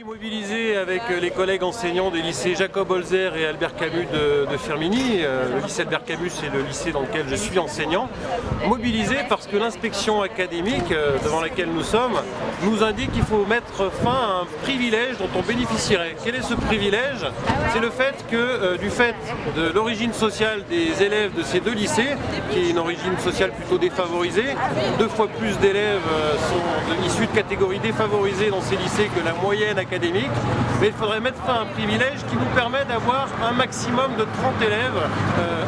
suis mobilisé avec les collègues enseignants des lycées Jacob Holzer et Albert Camus de Firminy. Le lycée Albert Camus, c'est le lycée dans lequel je suis enseignant. Mobilisé parce que l'inspection académique devant laquelle nous sommes nous indique qu'il faut mettre fin à un privilège dont on bénéficierait. Quel est ce privilège? C'est le fait que du fait de l'origine sociale des élèves de ces deux lycées, qui est une origine sociale plutôt défavorisée, 2 fois plus d'élèves sont issus de catégories défavorisées dans ces lycées que la moyenne académique, mais il faudrait mettre fin à un privilège qui nous permet d'avoir un maximum de 30 élèves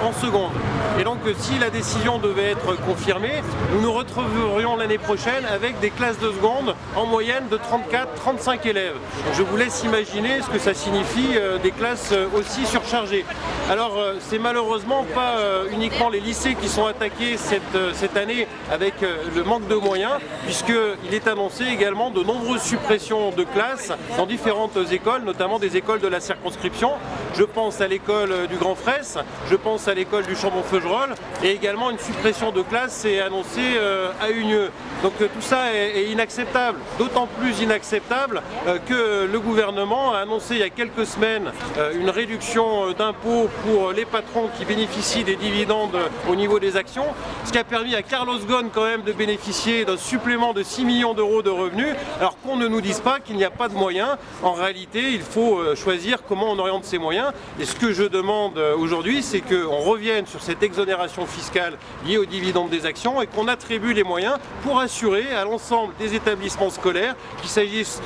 en seconde. Et donc si la décision devait être confirmée, nous nous retrouverions l'année prochaine avec des classes de seconde en moyenne de 34-35 élèves. Donc je vous laisse imaginer ce que ça signifie des classes aussi surchargées. Alors c'est malheureusement pas uniquement les lycées qui sont attaqués cette année avec le manque de moyens, puisqu'il est annoncé également de nombreuses suppressions de classes dans différentes écoles, notamment des écoles de la circonscription. Je pense à l'école du Grand Fraisse, je pense à l'école du Chambon-Feugerolles, et également une suppression de classes est annoncée à Unieux. Donc tout ça est inacceptable, d'autant plus inacceptable que le gouvernement a annoncé il y a quelques semaines une réduction d'impôts pour les patrons qui bénéficient des dividendes au niveau des actions, ce qui a permis à Carlos Ghosn quand même de bénéficier d'un supplément de 6 millions d'euros de revenus, alors qu'on ne nous dise pas qu'il n'y a pas de moyens. En réalité, il faut choisir comment on oriente ces moyens. Et ce que je demande aujourd'hui, c'est qu'on revienne sur cette exonération fiscale liée aux dividendes des actions et qu'on attribue les moyens pour assurer à l'ensemble des établissements scolaires, qu'il s'agisse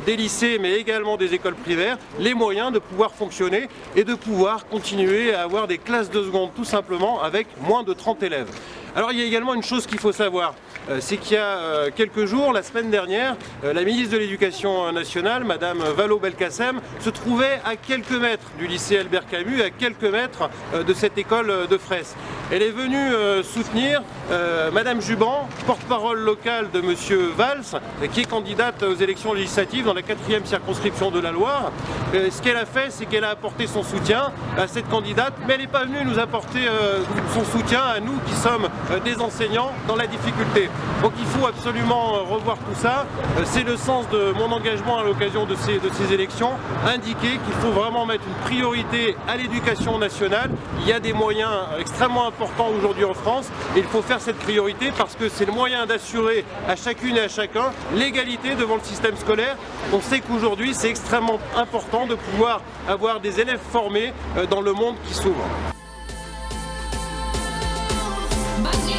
des lycées mais également des écoles primaires, les moyens de pouvoir fonctionner et de pouvoir continuer à avoir des classes de seconde tout simplement avec moins de 30 élèves. Alors il y a également une chose qu'il faut savoir, c'est qu'il y a quelques jours, la semaine dernière, la ministre de l'Éducation nationale, Madame Vallaud-Belkacem, se trouvait à quelques mètres du lycée Albert Camus, à quelques mètres de cette école de Fraisse. Elle est venue soutenir Madame Juban, porte-parole locale de Monsieur Valls, qui est candidate aux élections législatives dans la 4e circonscription de la Loire. Ce qu'elle a fait, c'est qu'elle a apporté son soutien à cette candidate, mais elle n'est pas venue nous apporter son soutien à nous qui sommes des enseignants dans la difficulté. Donc il faut absolument revoir tout ça. C'est le sens de mon engagement à l'occasion de ces élections, indiquer qu'il faut vraiment mettre une priorité à l'éducation nationale. Il y a des moyens extrêmement importants aujourd'hui en France et il faut faire cette priorité parce que c'est le moyen d'assurer à chacune et à chacun l'égalité devant le système scolaire. On sait qu'aujourd'hui c'est extrêmement important de pouvoir avoir des élèves formés dans le monde qui s'ouvre. Vas-y.